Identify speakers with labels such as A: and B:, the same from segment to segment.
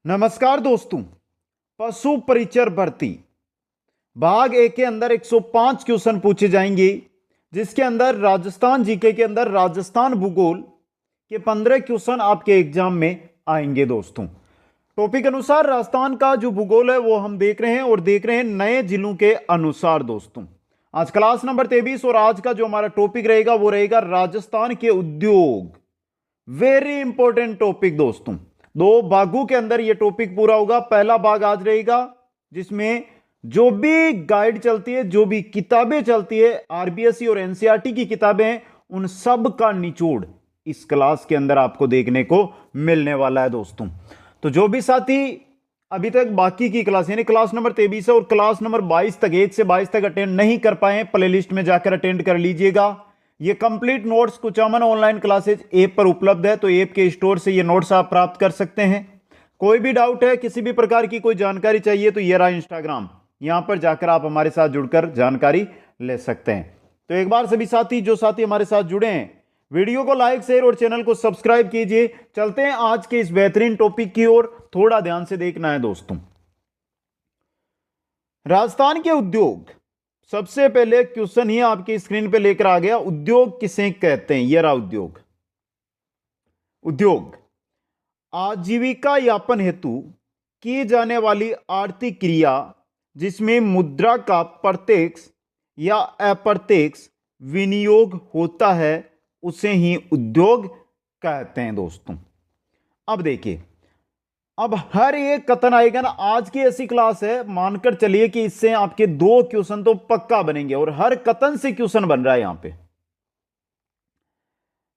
A: नमस्कार दोस्तों। पशु परिचर भर्ती भाग ए के अंदर 105 क्वेश्चन पूछे जाएंगे, जिसके अंदर राजस्थान जीके के अंदर राजस्थान भूगोल के 15 क्वेश्चन आपके एग्जाम में आएंगे। दोस्तों, टॉपिक अनुसार राजस्थान का जो भूगोल है वो हम देख रहे हैं और देख रहे हैं नए जिलों के अनुसार। दोस्तों, आज क्लास नंबर 23 और आज का जो हमारा टॉपिक रहेगा वो रहेगा राजस्थान के उद्योग। वेरी इंपॉर्टेंट टॉपिक दोस्तों। दो भागों के अंदर यह टॉपिक पूरा होगा। पहला भाग आज रहेगा जिसमें जो भी गाइड चलती है, जो भी किताबें चलती है, आरबीएसई और एनसीईआरटी की किताबें हैं, उन सब का निचोड़ इस क्लास के अंदर आपको देखने को मिलने वाला है। दोस्तों, तो जो भी साथी अभी तक बाकी की क्लास यानी क्लास नंबर 23 और क्लास नंबर 22 तक 1 से 22 तक अटेंड नहीं कर पाए, प्लेलिस्ट में जाकर अटेंड कर लीजिएगा। ये complete notes Kuchaman online classes app पर उपलब्ध है, तो ऐप के स्टोर से ये नोट्स आप प्राप्त कर सकते हैं। कोई भी डाउट है, किसी भी प्रकार की कोई जानकारी चाहिए, तो ये रहा इंस्टाग्राम, यहां पर जाकर आप हमारे साथ जुड़कर जानकारी ले सकते हैं। तो एक बार सभी साथी जो साथी हमारे साथ जुड़े हैं, वीडियो को लाइक शेयर और चैनल को सब्सक्राइब कीजिए। चलते हैं आज के इस बेहतरीन टॉपिक की ओर। थोड़ा ध्यान से देखना है दोस्तों। राजस्थान के उद्योग, सबसे पहले क्वेश्चन ही आपकी स्क्रीन पे लेकर आ गया। उद्योग किसे कहते हैं? यह रहा उद्योग। उद्योग आजीविका यापन हेतु की जाने वाली आर्थिक क्रिया जिसमें मुद्रा का प्रत्यक्ष या अप्रत्यक्ष विनियोग होता है, उसे ही उद्योग कहते हैं। दोस्तों, अब देखिए, अब हर एक कथन आएगा ना। आज की ऐसी क्लास है, मानकर चलिए कि इससे आपके 2 क्वेश्चन तो पक्का बनेंगे और हर कथन से क्वेश्चन बन रहा है। यहां पे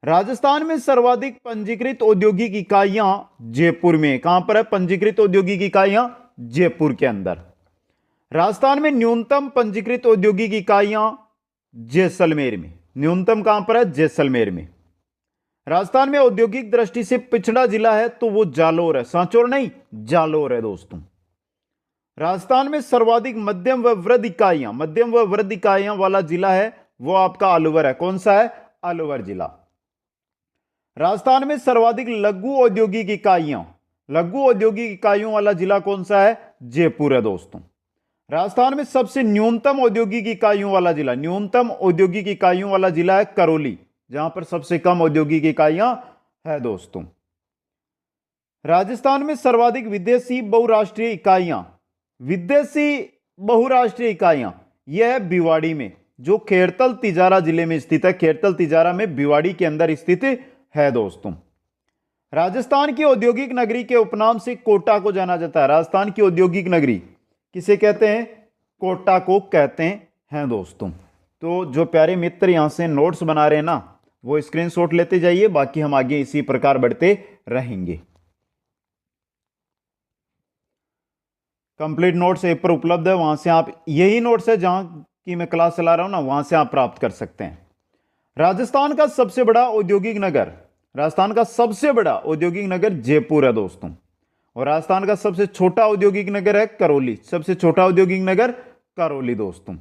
A: राजस्थान में सर्वाधिक पंजीकृत औद्योगिक इकाइयां जयपुर में। कहां पर है पंजीकृत औद्योगिक इकाइयां? जयपुर के अंदर। राजस्थान में न्यूनतम पंजीकृत औद्योगिक इकाइयां जैसलमेर में। न्यूनतम कहां पर है? जैसलमेर में। राजस्थान में औद्योगिक दृष्टि से पिछड़ा जिला है तो वो जालोर है, सांचौर नहीं, जालोर है। दोस्तों, राजस्थान में सर्वाधिक मध्यम व वृद्ध इकाइयां वाला जिला है वो आपका अलवर है। कौन सा है? अलवर जिला। राजस्थान में सर्वाधिक लघु औद्योगिक इकाइयों वाला जिला कौन सा है? जयपुर है। दोस्तों, राजस्थान में सबसे न्यूनतम औद्योगिक इकाइयों वाला जिला है करौली, जहां पर सबसे कम औद्योगिक इकाइयां है। दोस्तों, राजस्थान में सर्वाधिक विदेशी बहुराष्ट्रीय इकाइयां यह है भिवाड़ी में, जो खेड़तल तिजारा जिले में स्थित है। खेड़तल तिजारा में भिवाड़ी के अंदर स्थित है। दोस्तों, राजस्थान की औद्योगिक नगरी के उपनाम से कोटा को जाना जाता है। राजस्थान की औद्योगिक नगरी किसे कहते हैं? कोटा को कहते हैं। दोस्तों, तो जो प्यारे मित्र यहां से नोट्स बना रहे हैं ना, वो स्क्रीनशॉट लेते जाइए, बाकी हम आगे इसी प्रकार बढ़ते रहेंगे। कंप्लीट नोट्स ऐप पर उपलब्ध है, वहां से आप, यही नोट्स है जहां की मैं क्लास चला रहा हूं ना, वहां से आप प्राप्त कर सकते हैं। राजस्थान का सबसे बड़ा औद्योगिक नगर जयपुर है। दोस्तों, और राजस्थान का सबसे छोटा औद्योगिक नगर है करौली। दोस्तों,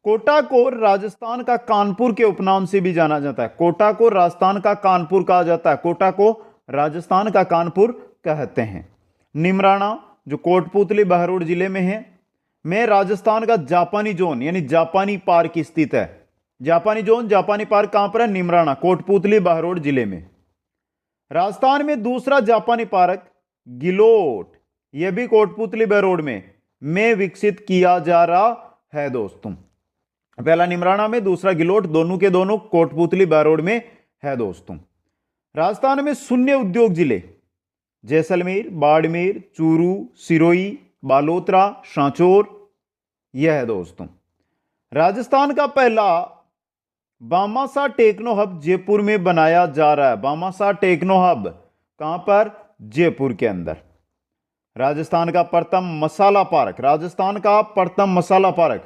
A: कोटा को राजस्थान का कानपुर के उपनाम से भी जाना जाता है। कोटा को राजस्थान का कानपुर कहा जाता है। कहते हैं। निमराना, जो कोटपुतली बहरोड जिले में है, में राजस्थान का जापानी जोन यानी जापानी पार्क स्थित है। जापानी पार्क कहां पर है? निमराना, कोटपुतली बहरोड जिले में। राजस्थान में दूसरा जापानी पार्क गिलोट, यह भी कोटपुतली बहरोड में विकसित किया जा रहा है। दोस्तों, पहला निमराना में, दूसरा गिलोट, दोनों के दोनों कोटपुतली बहरोड में है। दोस्तों, राजस्थान में शून्य उद्योग जिले जैसलमेर, बाड़मेर, चूरू, सिरोही, बालोतरा, सांचौर यह है। दोस्तों, राजस्थान का पहला बामासा टेक्नो हब जयपुर में बनाया जा रहा है। बामासा टेक्नो हब कहां पर? जयपुर के अंदर। राजस्थान का प्रथम मसाला पार्क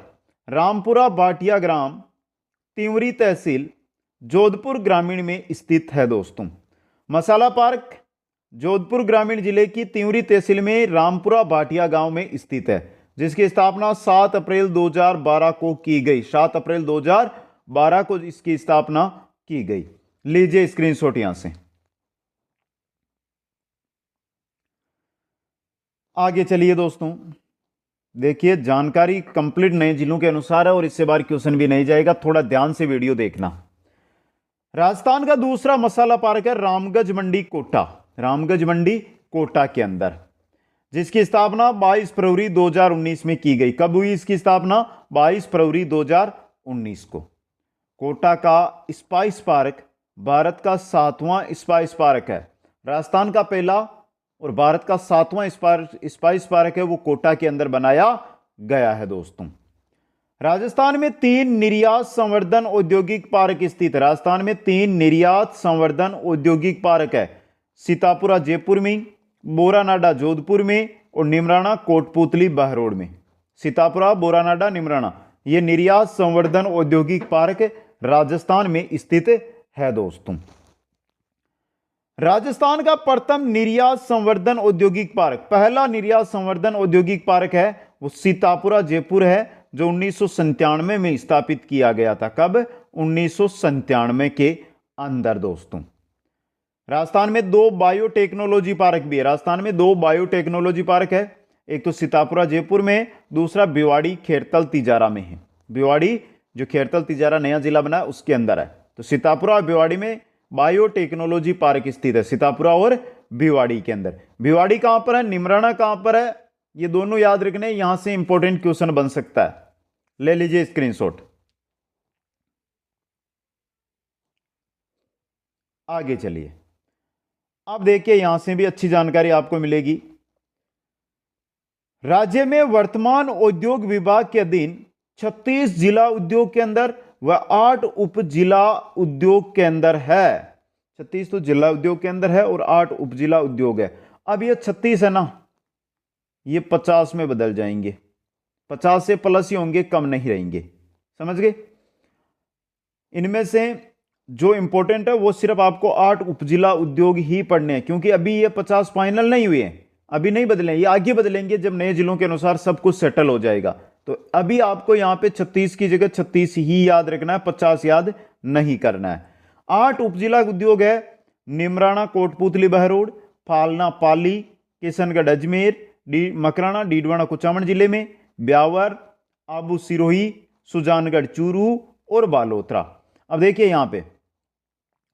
A: रामपुरा भाटिया ग्राम, तिंवरी तहसील, जोधपुर ग्रामीण में स्थित है। दोस्तों, मसाला पार्क जोधपुर ग्रामीण जिले की तिंवरी तहसील में रामपुरा भाटिया गांव में स्थित है, जिसकी स्थापना 7 अप्रैल 2012 को की गई। 7 अप्रैल 2012 को इसकी स्थापना की गई। लीजिए स्क्रीनशॉट यहां से। आगे चलिए दोस्तों, देखिए जानकारी कंप्लीट नए जिलों के अनुसार है और इससे बार क्वेश्चन भी नहीं जाएगा, थोड़ा ध्यान से वीडियो देखना। राजस्थान का दूसरा मसाला पार्क है रामगंज मंडी कोटा, रामगंज मंडी कोटा के अंदर, जिसकी स्थापना 22 फरवरी 2019 में की गई। कब हुई इसकी स्थापना? 22 फरवरी 2019 को। कोटा का स्पाइस पार्क भारत का 7वां स्पाइस पार्क है। राजस्थान का पहला और भारत का 7वां स्पाइस पार्क है, वो कोटा के अंदर बनाया गया है दोस्तों। राजस्थान में 3 निर्यात संवर्धन औद्योगिक पार्क स्थित है। राजस्थान में 3 निर्यात संवर्धन औद्योगिक पार्क है, सीतापुरा जयपुर में, बोरानाडा जोधपुर में और निमराना कोटपुतली बहरोड में। सीतापुरा, बोरानाडा, निमराना, ये निर्यात संवर्धन औद्योगिक पार्क राजस्थान में स्थित है दोस्तों। राजस्थान का प्रथम निर्यात संवर्धन औद्योगिक पार्क, पहला निर्यात संवर्धन औद्योगिक पार्क है वो सीतापुरा जयपुर है, जो 1997 में स्थापित किया गया था। कब? 1997 के अंदर दोस्तों। राजस्थान में 2 बायोटेक्नोलॉजी पार्क भी है। राजस्थान में 2 बायोटेक्नोलॉजी पार्क है, एक तो सीतापुरा जयपुर में, दूसरा भिवाड़ी खेरतल तिजारा में है। भिवाड़ी जो खेरतल तिजारा नया जिला बना है उसके अंदर है। तो सीतापुरा और भिवाड़ी में बायोटेक्नोलॉजी पार्क स्थित है, सीतापुरा और भिवाड़ी के अंदर। भिवाड़ी कहां पर है, निमराना कहां पर है, ये दोनों याद रखने, यहां से इंपॉर्टेंट क्वेश्चन बन सकता है, ले लीजिए स्क्रीनशॉट। आगे चलिए, अब देखिए यहां से भी अच्छी जानकारी आपको मिलेगी। राज्य में वर्तमान उद्योग विभाग के अधीन 36 जिला उद्योग के अंदर व 8 उप जिला उद्योग के अंदर है। 36 तो जिला उद्योग के अंदर है और 8 उप जिला उद्योग है। अब ये 36 है ना, ये 50 में बदल जाएंगे, 50 से प्लस ही होंगे, कम नहीं रहेंगे, समझ गए। इनमें से जो इंपॉर्टेंट है वो सिर्फ आपको 8 उपजिला उद्योग ही पढ़ने हैं, क्योंकि अभी ये 50 फाइनल नहीं हुए हैं, अभी नहीं बदले, ये आगे बदलेंगे जब नए जिलों के अनुसार सब कुछ सेटल हो जाएगा। तो अभी आपको यहां पे 36 की जगह 36 ही याद रखना है, 50 याद नहीं करना है। 8 उपजिला उद्योग है, निमराना कोटपुतली बहरोड, फालना पाली, किशनगढ़ अजमेर, मकराना डीडवाना कुचामन जिले में, ब्यावर, आबू सिरोही, सुजानगढ़ चूरू और बालोतरा। अब देखिए यहां पे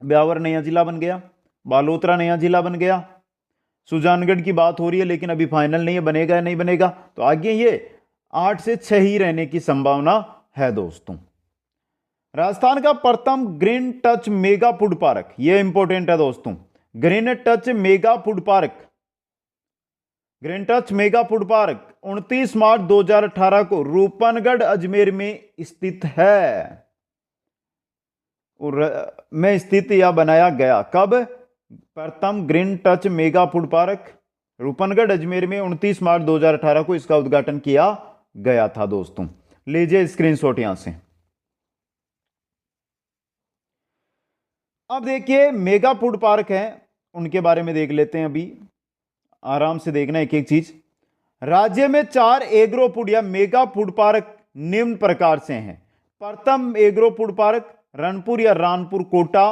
A: ब्यावर नया जिला बन गया, बालोतरा नया जिला बन गया, सुजानगढ़ की बात हो रही है लेकिन अभी फाइनल नहीं है, बनेगा या नहीं बनेगा। तो आगे ये 8 से 6 ही रहने की संभावना है दोस्तों। राजस्थान का प्रथम green touch mega food park, यह इंपॉर्टेंट है दोस्तों, green touch mega food park, green touch mega food park 29 मार्च 2018 को रूपनगढ़ अजमेर में स्थित है, में स्थित या बनाया गया। कब? प्रथम green touch mega food park Roopangarh Ajmer में 29 मार्च 2018 को इसका उद्घाटन किया गया था दोस्तों। लीजिए स्क्रीनशॉट यहां से। अब देखिए मेगा फूड पार्क है, उनके बारे में देख लेते हैं, अभी आराम से देखना एक एक चीज। राज्य में 4 एग्रो फूड या मेगा फूड पार्क निम्न प्रकार से हैं। प्रथम एग्रो फूड पार्क रणपुर या रानपुर कोटा,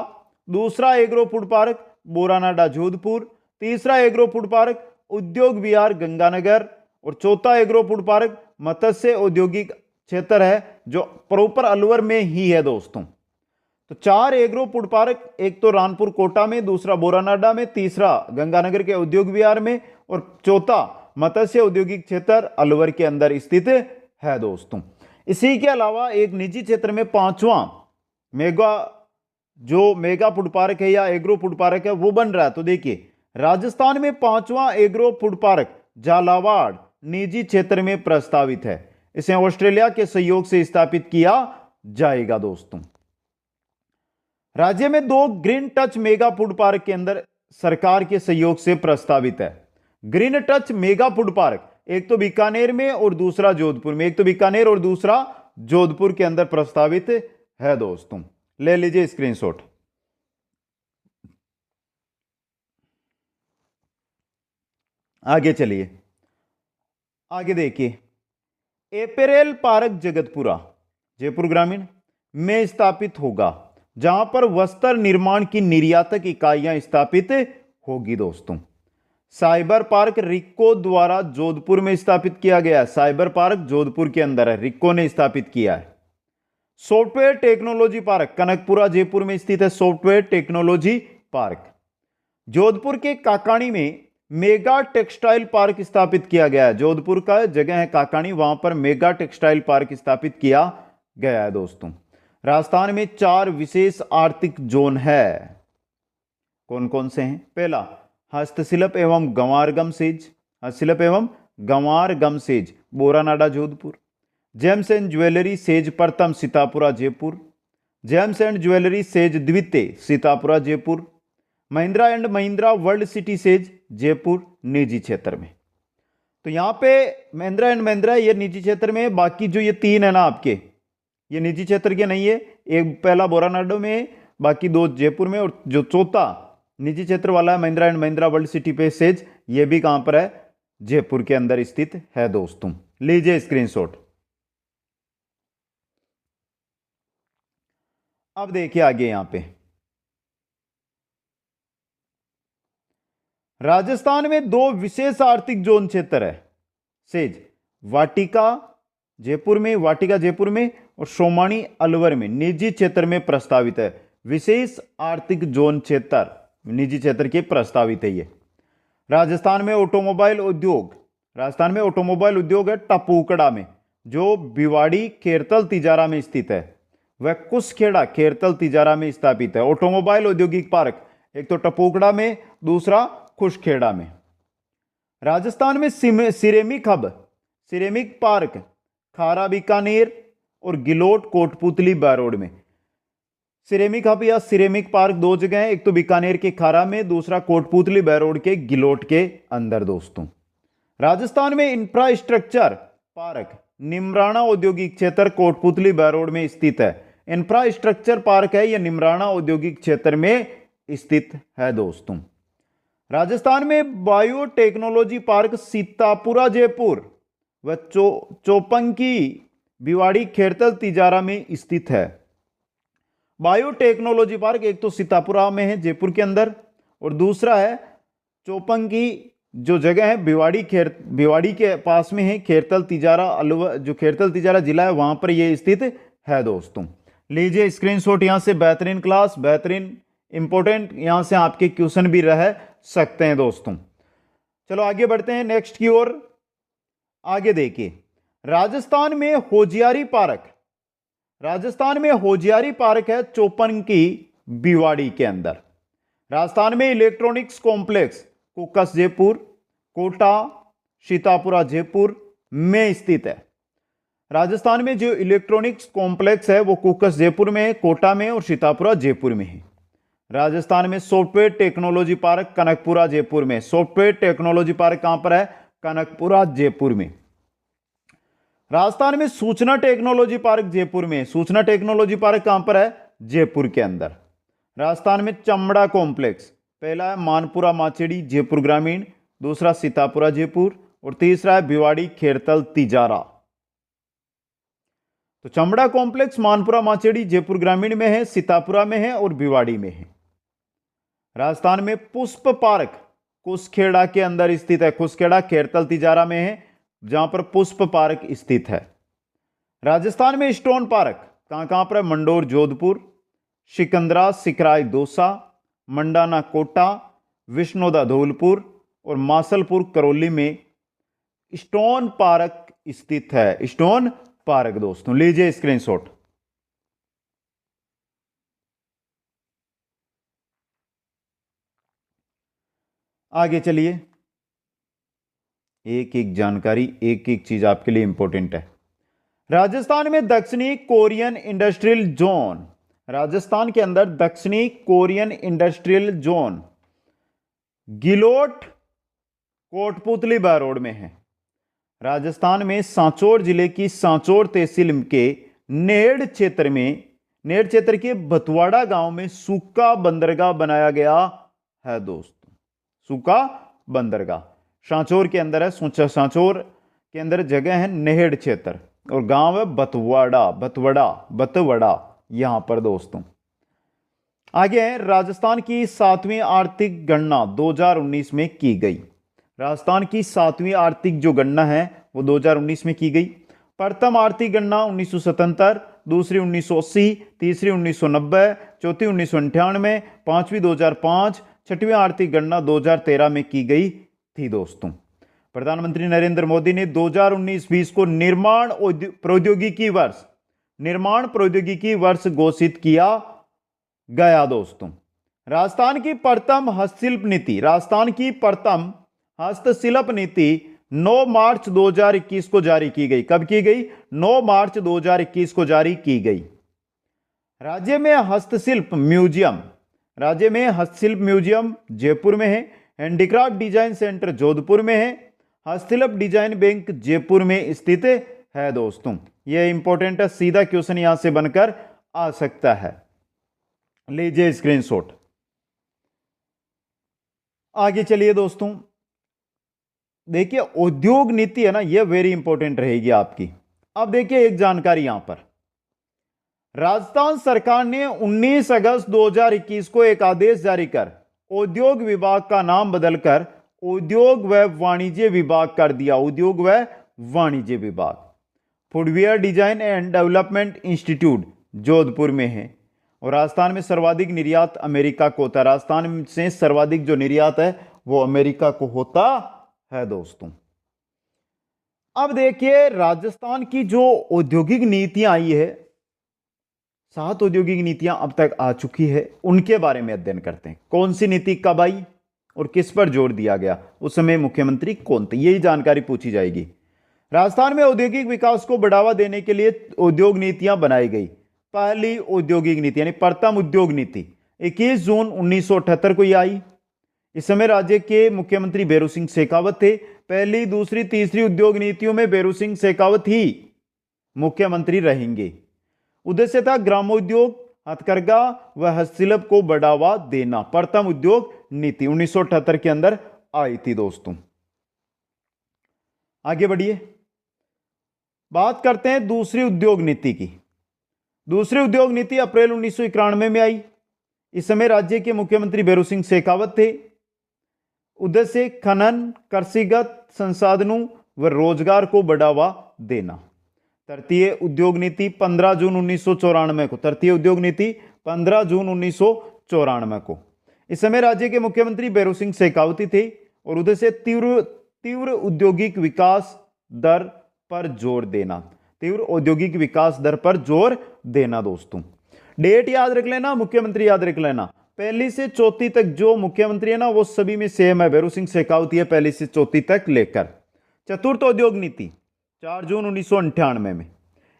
A: दूसरा agro food park Boranada Jodhpur, तीसरा एग्रो फूड पार्क उद्योग विहार गंगानगर और चौथा एग्रो फूड पार्क मत्स्य औद्योगिक क्षेत्र है जो प्रॉपर अलवर में ही है दोस्तों। तो 4 एग्रो फूड पार्क, एक तो रानपुर कोटा में, दूसरा बोरानाडा में, तीसरा गंगानगर के उद्योग विहार में और चौथा मत्स्य औद्योगिक क्षेत्र अलवर के अंदर स्थित है दोस्तों। इसी के अलावा एक निजी क्षेत्र में 5वां मेगा फूड पार्क है या एग्रो फूड पार्क है वो बन रहा है। तो देखिए राजस्थान में 5वां एग्रो फूड पार्क झालावाड़ निजी क्षेत्र में प्रस्तावित है, इसे ऑस्ट्रेलिया के सहयोग से स्थापित किया जाएगा दोस्तों। राज्य में 2 green touch mega food park के अंदर सरकार के सहयोग से प्रस्तावित है। Green touch mega food park एक तो बीकानेर में और दूसरा जोधपुर में, एक तो बीकानेर और दूसरा जोधपुर के अंदर प्रस्तावित है दोस्तों। ले लीजिए स्क्रीनशॉट। आगे चलिए, आगे देखिए एपेरेल पार्क जगतपुरा जयपुर ग्रामीण में स्थापित होगा, जहां पर वस्त्र निर्माण की निर्यातक इकाइयां स्थापित होगी दोस्तों। साइबर पार्क रिक्को द्वारा जोधपुर में स्थापित किया गया है। साइबर पार्क जोधपुर के अंदर है, रिक्को ने स्थापित किया है। Software technology park Kanakpura Jaipur में स्थित है। Software technology park. जोधपुर के काकाणी में मेगा टेक्सटाइल पार्क स्थापित किया गया है। जोधपुर का जगह है काकाणी, वहां पर मेगा टेक्सटाइल पार्क स्थापित किया गया है दोस्तों। राजस्थान में 4 विशेष आर्थिक जोन है। कौन कौन से हैं? पहला हस्तशिल्प एवं गंवारगम सेज, हस्तशिल्प एवं गंवारगम SEZ Boranada Jodhpur. Gems and jewellery SEZ प्रथम Sitapura Jaipur. Gems and jewellery SEZ द्वितीय Sitapura Jaipur. Mahindra and Mahindra world city SEZ Jaipur निजी क्षेत्र में। तो यहां पे महिंद्रा एंड महिंद्रा ये निजी क्षेत्र में, बाकी जो ये 3 है ना आपके, ये निजी क्षेत्र के नहीं है। एक पहला बोरानाडो में, बाकी 2 जयपुर में, और जो चौथा निजी क्षेत्र वाला है Mahindra and Mahindra world city पे सेज, ये भी कहां पर है? जयपुर के अंदर स्थित है दोस्तों। लीजिए स्क्रीनशॉट। अब देखिए आगे यहां पे राजस्थान में 2 विशेष आर्थिक जोन क्षेत्र है सेज, वाटिका जयपुर में, वाटिका जयपुर में, और सोमानी अलवर में निजी क्षेत्र में प्रस्तावित है। विशेष आर्थिक जोन क्षेत्र निजी क्षेत्र के प्रस्तावित है ये। राजस्थान में ऑटोमोबाइल उद्योग, राजस्थान में ऑटोमोबाइल उद्योग है टपूकड़ा में, जो भिवाड़ी खेरतल तिजारा में स्थित है। वह कुसखेड़ा खेरतल तिजारा में स्थापित है। ऑटोमोबाइल औद्योगिक पार्क एक तो टपूकड़ा में, दूसरा कुसखेड़ा में। राजस्थान में सिरेमिक हब, सिरेमिक पार्क खारा बीकानेर और गिलोट कोटपुतली बारोड में। सिरेमिक हब या सिरेमिक पार्क 2 जगह हैं, एक तो बीकानेर के खारा में, दूसरा कोटपुतली बारोड के गिलोट के अंदर दोस्तों। राजस्थान में इंफ्रास्ट्रक्चर पार्क निमराना औद्योगिक क्षेत्र कोटपुतली बारोड में स्थित है। इंफ्रास्ट्रक्चर पार्क है, यह निमराना औद्योगिक क्षेत्र में स्थित है दोस्तों। राजस्थान में बायोटेक्नोलॉजी पार्क सीतापुरा जयपुर व चौपंकी भिवाड़ी खेरतल तिजारा में स्थित है। बायोटेक्नोलॉजी पार्क एक तो सीतापुरा में है जयपुर के अंदर, और दूसरा है चौपंकी जो जगह है भिवाड़ी के पास में है, खेरतल तिजारा अलवर, जो खेरतल तिजारा जिला है वहां पर यह स्थित है दोस्तों। लीजिए स्क्रीनशॉट। यहां से बेहतरीन क्लास, बेहतरीन इंपॉर्टेंट, यहां से आपके क्वेश्चन भी रह सकते हैं दोस्तों। चलो आगे बढ़ते हैं नेक्स्ट की ओर। आगे देखिए राजस्थान में होजियारी पार्क, राजस्थान में होजियारी पार्क है चौपन की भिवाड़ी के अंदर। राजस्थान में इलेक्ट्रॉनिक्स कॉम्प्लेक्स कुक्कस जयपुर, कोटा, सीतापुरा जयपुर में स्थित है। राजस्थान में जो इलेक्ट्रॉनिक्स कॉम्प्लेक्स है वो कुक्कस जयपुर में है, कोटा में और सीतापुरा जयपुर में है। राजस्थान में software technology park Kanakpura Jaipur में। सॉफ्टवेयर टेक्नोलॉजी पार्क कहां पर है? कनकपुरा जयपुर में। राजस्थान में सूचना टेक्नोलॉजी पार्क जयपुर में। सूचना टेक्नोलॉजी पार्क कहां पर है? जयपुर के अंदर। राजस्थान में चमड़ा कॉम्प्लेक्स, पहला है मानपुरा माचेड़ी जयपुर ग्रामीण, दूसरा सीतापुरा जयपुर, और तीसरा है भिवाड़ी खेरतल तिजारा। तो चमड़ा कॉम्प्लेक्स मानपुरा माचेड़ी जयपुर ग्रामीण में है, सीतापुरा में है और भिवाड़ी में है। राजस्थान में पुष्प पार्क कुसखेड़ा के अंदर स्थित है। कुसखेड़ा खेरतल तिजारा में है, जहां पर पुष्प पार्क स्थित है। राजस्थान में स्टोन पार्क कहां कहां पर है? मंडोर जोधपुर, सिकंदरा सिकराय दौसा, मंडाना कोटा, विष्णोदा धौलपुर और मासलपुर करौली में स्टोन पार्क स्थित है। स्टोन पार्क दोस्तों। लीजिए स्क्रीनशॉट। आगे चलिए, एक एक जानकारी, एक एक चीज आपके लिए इंपॉर्टेंट है। राजस्थान में दक्षिणी कोरियन इंडस्ट्रियल जोन, राजस्थान के अंदर दक्षिणी Korean industrial zone Guillot Kotputli borrowed में है। राजस्थान में सांचौर जिले की सांचौर तहसील के नेड़ क्षेत्र में, नेड़ क्षेत्र के भतवाड़ा गांव में सूखा बंदरगाह बनाया गया है दोस्तों। सूखा बंदरगाह सांचौर के अंदर है। सांचौर के अंदर जगह है नेड़ क्षेत्र और गांव है बतवड़ा यहां पर दोस्तों। आगे है राजस्थान की 7वीं आर्थिक गणना 2019 में की गई। राजस्थान की 7वीं आर्थिक जो गणना है वो 2019 में की गई। प्रथम आर्थिक गणना 1977, दूसरी 1980, तीसरी 1990, चौथी 1998, पांचवी 2005, छठवीं आर्थिक गणना 2013 में की गई थी दोस्तों। प्रधानमंत्री नरेंद्र मोदी ने 2019-20 को निर्माण प्रौद्योगिकी वर्ष घोषित किया गया दोस्तों। राजस्थान की प्रथम हस्तशिल्प नीति 9 मार्च 2021 को जारी की गई। कब की गई? 9 मार्च 2021 को जारी की गई। राज्य में हस्तशिल्प म्यूजियम जयपुर में है। हैंडीक्राफ्ट डिजाइन सेंटर जोधपुर में है। हस्तशिल्प डिजाइन बैंक जयपुर में स्थित है दोस्तों। यह इंपॉर्टेंट है, सीधा क्वेश्चन यहां से बनकर आ सकता है, लीजिए स्क्रीनशॉट। आगे चलिए दोस्तों, देखिए उद्योग नीति है ना, यह वेरी इंपॉर्टेंट रहेगी आपकी। अब देखिए एक जानकारी यहां पर, राजस्थान सरकार ने 19 अगस्त 2021 को एक आदेश जारी कर उद्योग विभाग का नाम बदलकर उद्योग व वाणिज्य विभाग कर दिया। उद्योग व वाणिज्य विभाग। Footwear design and development institute Jodhpur में है। और राजस्थान में सर्वाधिक निर्यात अमेरिका को होता है। राजस्थान से सर्वाधिक जो निर्यात है वो अमेरिका को होता है दोस्तों। अब देखिए राजस्थान की जो औद्योगिक नीतियां आई है, 7 औद्योगिक नीतियां अब तक आ चुकी है, उनके बारे में अध्ययन करते हैं। कौन सी नीति कब आई और किस पर जोर दिया गया, उस समय मुख्यमंत्री कौन थे, यही जानकारी पूछी जाएगी। राजस्थान में औद्योगिक विकास को बढ़ावा देने के लिए उद्योग नीतियां बनाई गई। पहली औद्योगिक नीति यानी प्रथम उद्योग नीति 21 जून 1978 को यह आई। इस समय राज्य के मुख्यमंत्री बेरू सिंह शेखावत थे। पहली, दूसरी, तीसरी उद्योग नीतियों में बेरू सिंह शेखावत ही मुख्यमंत्री रहेंगे। उद्देश्य था ग्रामोद्योग, हथकरघा व हस्तशिल्प को बढ़ावा देना। प्रथम उद्योग नीति 1978 के अंदर आई थी दोस्तों। आगे बढ़िए, बात करते हैं दूसरी उद्योग नीति की। दूसरी उद्योग नीति अप्रैल 1991 में आई। इस समय राज्य के मुख्यमंत्री बेरू सिंह शेखावत थे। उद्देश्य खनन, कृषिगत संसाधनों व रोजगार को बढ़ावा देना। तृतीय उद्योग नीति 15 जून 1994 को। तृतीय उद्योग नीति 15 जून 1994 को। इस समय राज्य के मुख्यमंत्री बेरू सिंह शेखावत थे और उद्देश्य तीव्र औद्योगिक विकास दर पर जोर देना। तीव्र औद्योगिक विकास दर पर जोर देना दोस्तों। डेट याद रख लेना, मुख्यमंत्री याद रख लेना। पहली से चौथी तक जो मुख्यमंत्री है ना वो सभी में सेम है, बेरू सिंह शेखावत है पहली से चौथी तक लेकर। चतुर्थ उद्योग नीति 4 जून 1998 में।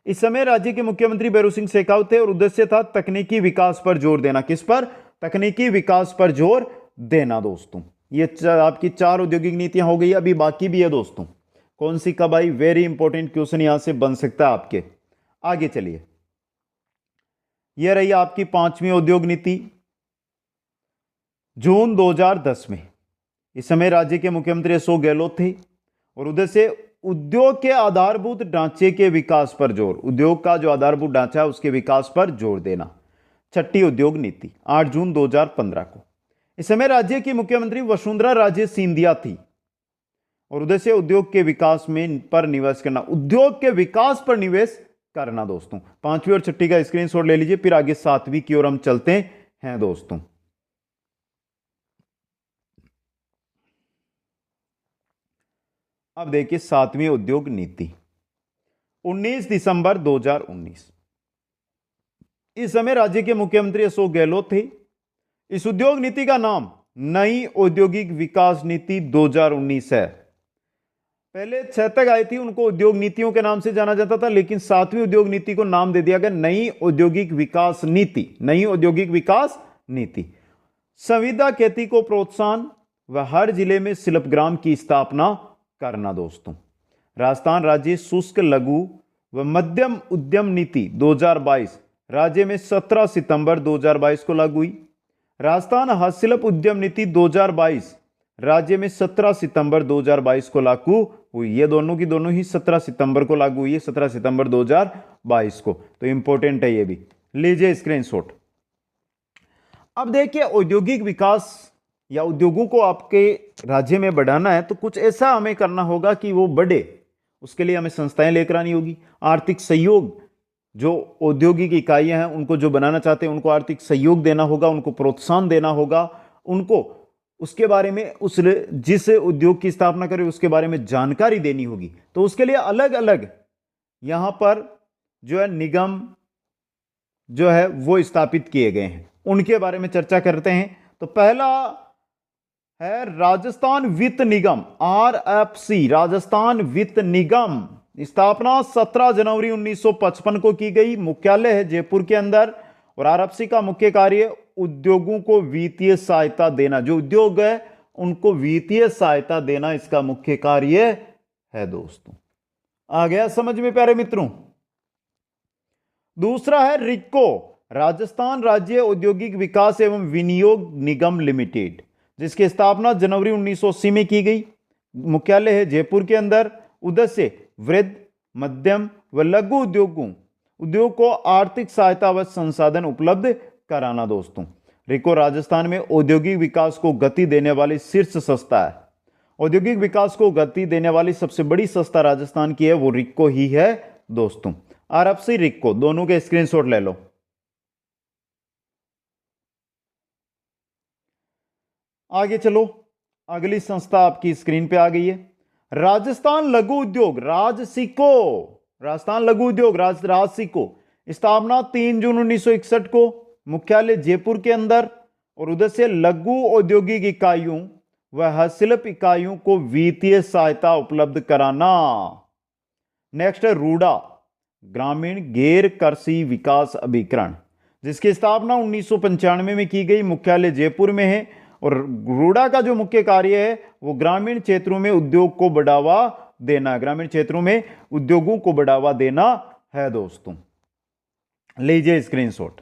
A: इस समय राज्य के मुख्यमंत्री बेरू सिंह शेखावत थे और उद्देश्य था तकनीकी विकास पर जोर देना। किस पर? तकनीकी विकास पर जोर देना दोस्तों। ये आपकी 4 औद्योगिक नीतियां हो गई। अभी बाकी भी है दोस्तों। कौन सी कब आई, वेरी इंपॉर्टेंट क्वेश्चन यहां से बन सकता है आपके। आगे चलिए, यह रही आपकी 5वीं उद्योग नीति जून 2010 में। इस समय राज्य के मुख्यमंत्री अशोक गहलोत थे और उद्देश्य उद्योग के आधारभूत ढांचे के विकास पर जोर। उद्योग का जो आधारभूत ढांचा है उसके विकास पर जोर देना। छठी उद्योग नीति 8 जून 2015 को। इस समय राज्य की मुख्यमंत्री वसुंधरा राजे सिंधिया थी और उद्देश्य उद्योग के विकास में पर निवेश करना। उद्योग के विकास पर निवेश करना दोस्तों। 5वीं और छठी का स्क्रीनशॉट ले लीजिए, फिर आगे 7वीं की ओर हम चलते हैं दोस्तों। अब देखिए 7वीं उद्योग नीति 19 दिसंबर 2019। इस समय राज्य के मुख्यमंत्री अशोक गहलोत थे। इस उद्योग नीति का नाम नई औद्योगिक विकास नीति 2019 है। पहले 6 तक आई थी, उनको उद्योग नीतियों के नाम से जाना जाता था, लेकिन 7वीं उद्योग नीति को नाम दे दिया गया नई औद्योगिक विकास नीति। नई औद्योगिक विकास नीति। संविदा खेती को प्रोत्साहन व हर जिले में शिल्पग्राम की स्थापना करना दोस्तों। राजस्थान राज्य शुष्क लघु व मध्यम उद्यम नीति 2022 राज्य में 17 सितंबर 2022 को लागू हुई। राजस्थान हस्तशिल्प उद्यम नीति 2022 राज्य में 17 सितंबर 2022 को लागू हुई। ये दोनों की दोनों ही 17 सितंबर को लागू हुई है, 17 सितंबर 2022 को। तो इंपॉर्टेंट है ये भी, लीजिए स्क्रीनशॉट। अब देखिए औद्योगिक विकास या उद्योगों को आपके राज्य में बढ़ाना है तो कुछ ऐसा हमें करना होगा कि वो बढ़े। उसके लिए हमें संस्थाएं लेकर आनी होगी, आर्थिक सहयोग, जो औद्योगिक इकाइयां हैं उनको जो बनाना चाहते हैं उनको आर्थिक सहयोग देना होगा, उनको प्रोत्साहन देना होगा, उनको उसके बारे में उस जिस उद्योग की स्थापना करे उसके बारे में जानकारी देनी होगी। तो उसके लिए अलग अलग यहां पर जो है निगम जो है वो स्थापित किए गए हैं, उनके बारे में चर्चा करते हैं। तो पहला है राजस्थान वित्त निगम, आरएफसी, राजस्थान वित्त निगम। स्थापना 17 जनवरी 1955 को की गई, मुख्यालय है जयपुर के अंदर। और आरएफसी का मुख्य कार्य उद्योगों को वित्तीय सहायता देना, जो उद्योग है उनको वित्तीय सहायता देना इसका मुख्य कार्य है दोस्तों। आ गया समझ में प्यारे मित्रों। दूसरा है रिक्को, राजस्थान राज्य औद्योगिक विकास एवं विनियोग निगम लिमिटेड, जिसकी स्थापना जनवरी 1980 में की गई, मुख्यालय है जयपुर के अंदर। उद्देश्य वृहद, मध्यम व लघु उद्योग को आर्थिक सहायता व संसाधन उपलब्ध कराना दोस्तों। रिको राजस्थान में औद्योगिक विकास को गति देने वाली शीर्ष संस्था है। औद्योगिक विकास को गति देने वाली सबसे बड़ी संस्था राजस्थान की है वो रिको ही है दोस्तों। आरएफसी, रिको दोनों के स्क्रीनशॉट ले लो। आगे चलो, अगली संस्था आपकी स्क्रीन पे आ गई है, राजस्थान लघु उद्योग, राजसिको। राजस्थान लघु उद्योग राजसिको, स्थापना 3 जून 1961 को, मुख्यालय जयपुर के अंदर। और उद्देश्य लघु औद्योगिक इकाइयों व हस्तशिल्प इकाइयों को वित्तीय सहायता उपलब्ध कराना। नेक्स्ट है रूडा, ग्रामीण गैर कृषि विकास अभिकरण, जिसकी स्थापना 1995 में की गई, मुख्यालय जयपुर में है। और रूडा का जो मुख्य कार्य है वो ग्रामीण क्षेत्रों में उद्योग को बढ़ावा देना, ग्रामीण क्षेत्रों में उद्योगों को बढ़ावा देना है दोस्तों। लीजिए स्क्रीनशॉट।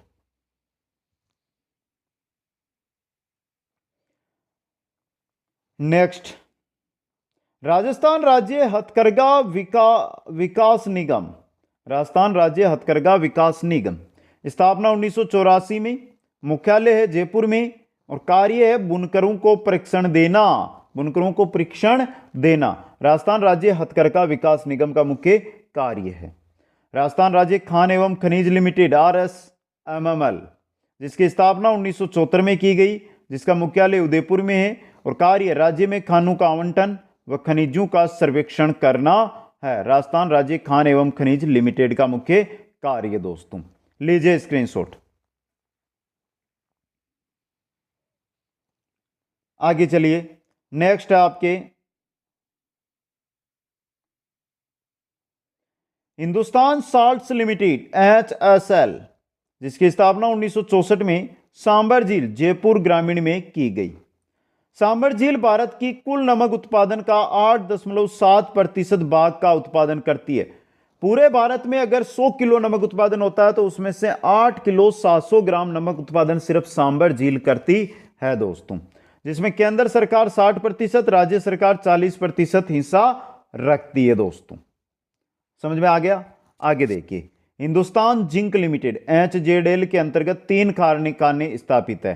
A: नेक्स्ट, राजस्थान राज्य हथकरघा विकास निगम, राजस्थान राज्य हथकरघा विकास निगम, स्थापना 1984 में, मुख्यालय है जयपुर में। और कार्य है बुनकरों को प्रशिक्षण देना, बुनकरों को प्रशिक्षण देना। राजस्थान राज्य हथकरघा विकास निगम का मुख्य कार्य है। राजस्थान राज्य खान एवं खनिज लिमिटेड, RSMML, जिसकी स्थापना 1974 में की गई, जिसका मुख्यालय उदयपुर में है। और कार्य राज्य में खानों का आवंटन व खनिजों का सर्वेक्षण करना है। राजस्थान राज्य खान एवं खनिज लिमिटेड का मुख्य कार्य दोस्तों। लीजिए स्क्रीनशॉट। आगे चलिए, नेक्स्ट है आपके हिंदुस्तान साल्ट्स लिमिटेड, HSL, जिसकी स्थापना 1964 में सांबर झील जयपुर ग्रामीण में की गई। सांबर झील भारत की कुल नमक उत्पादन का 8.7% भाग का उत्पादन करती है। पूरे भारत में अगर 100 किलो नमक उत्पादन होता है तो उसमें से 8 किलो 700 ग्राम नमक उत्पादन सिर्फ सांबर झील करती है दोस्तों, जिसमें केंद्र सरकार 60%, राज्य सरकार 40% हिस्सा रखती है दोस्तों। समझ में आ गया। आगे देखिए, हिंदुस्तान जिंक लिमिटेड, HZL के अंतर्गत 3 कारखाने स्थापित है।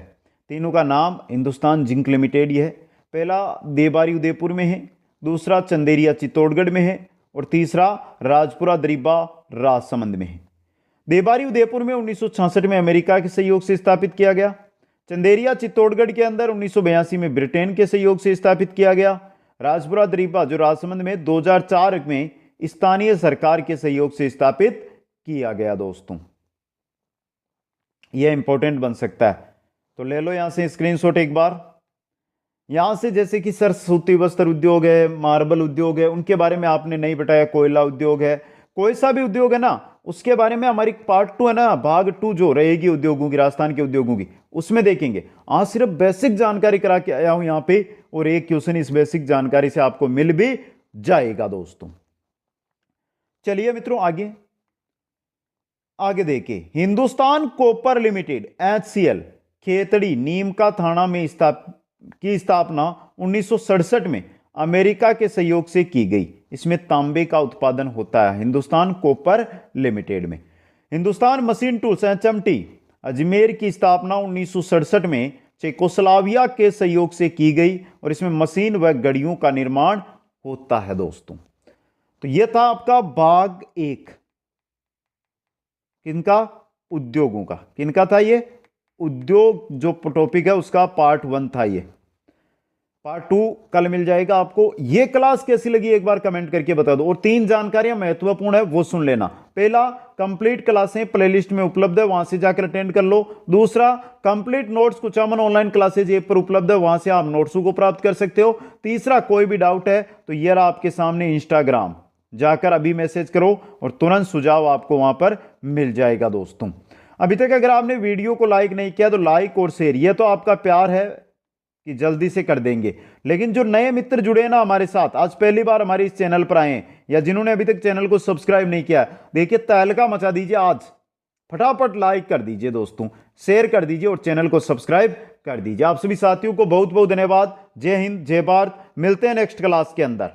A: तीनों का नाम हिंदुस्तान जिंक लिमिटेड ही है। पहला देबारी उदयपुर में है, दूसरा चंदेरिया चित्तौड़गढ़ में है और तीसरा राजपुरा दरीबा राजसमंद में है। देबारी उदयपुर में 1966 में अमेरिका के सहयोग से स्थापित किया गया। चंदेरिया चित्तौड़गढ़ के अंदर 1982 में ब्रिटेन के सहयोग से स्थापित किया गया। राजपुरा दरीबा जो राजसमंद में 2004 में स्थानीय सरकार के सहयोग से स्थापित किया गया दोस्तों। यह इंपॉर्टेंट बन सकता है, तो ले लो यहां से स्क्रीनशॉट एक बार। यहां से जैसे कि सर सूती वस्त्र उद्योग है, मार्बल उद्योग है, उनके बारे में आपने नहीं बताया। कोयला उद्योग है, कोई सा भी उद्योग है ना, उसके बारे में हमारी पार्ट 2 है ना, भाग 2 जो रहेगी उद्योगों की, राजस्थान के उद्योगों की, उसमें देखेंगे। आज सिर्फ बेसिक जानकारी करा के आया हूं यहां पे, और एक क्वेश्चन इस बेसिक जानकारी से आपको मिल भी जाएगा दोस्तों। चलिए मित्रों आगे देखिए, Hindustan copper limited, HCL, Khetri Neem ka Thana में की स्थापना 1967 में अमेरिका के सहयोग से की गई। इसमें तांबे का उत्पादन होता है हिंदुस्तान कॉपर लिमिटेड में। Hindustan machine tools, HMT, Ajmer की स्थापना 1967 में चेकोस्लोवाकिया के सहयोग से की गई और इसमें मशीन व गाड़ियों का निर्माण होता है दोस्तों। तो यह था आपका भाग 1, किनका? उद्योगों का। किनका था ये? उद्योग जो टॉपिक है उसका पार्ट 1 था ये। पार्ट 2 कल मिल जाएगा आपको। ये क्लास कैसी लगी एक बार कमेंट करके बता दो। और 3 जानकारियां महत्वपूर्ण है वो सुन लेना। पहला, कंप्लीट क्लासें प्लेलिस्ट में उपलब्ध है, वहां से जाकर अटेंड कर लो। दूसरा, कंप्लीट नोट्स कुछ अमन ऑनलाइन क्लासेज ऐप पर उपलब्ध है, वहां से आप नोट्सों को प्राप्त कर सकते हो। तीसरा, कोई भी डाउट है तो ये रहा आपके सामने इंस्टाग्राम, जाकर अभी मैसेज करो और तुरंत सुझाव आपको वहां पर मिल जाएगा दोस्तों। अभी तक अगर आपने वीडियो को लाइक नहीं किया तो लाइक और शेयर, ये तो आपका प्यार है कि जल्दी से कर देंगे। लेकिन जो नए मित्र जुड़े हैं ना हमारे साथ, आज पहली बार हमारे इस चैनल पर आए हैं या जिन्होंने अभी तक चैनल को सब्सक्राइब नहीं किया, देखिए तहलका मचा दीजिए, आज फटाफट लाइक कर दीजिए दोस्तों, शेयर कर दीजिए और चैनल को सब्सक्राइब कर दीजिए। आप सभी साथियों को बहुत बहुत धन्यवाद। जय हिंद, जय भारत। मिलते हैं नेक्स्ट क्लास के अंदर।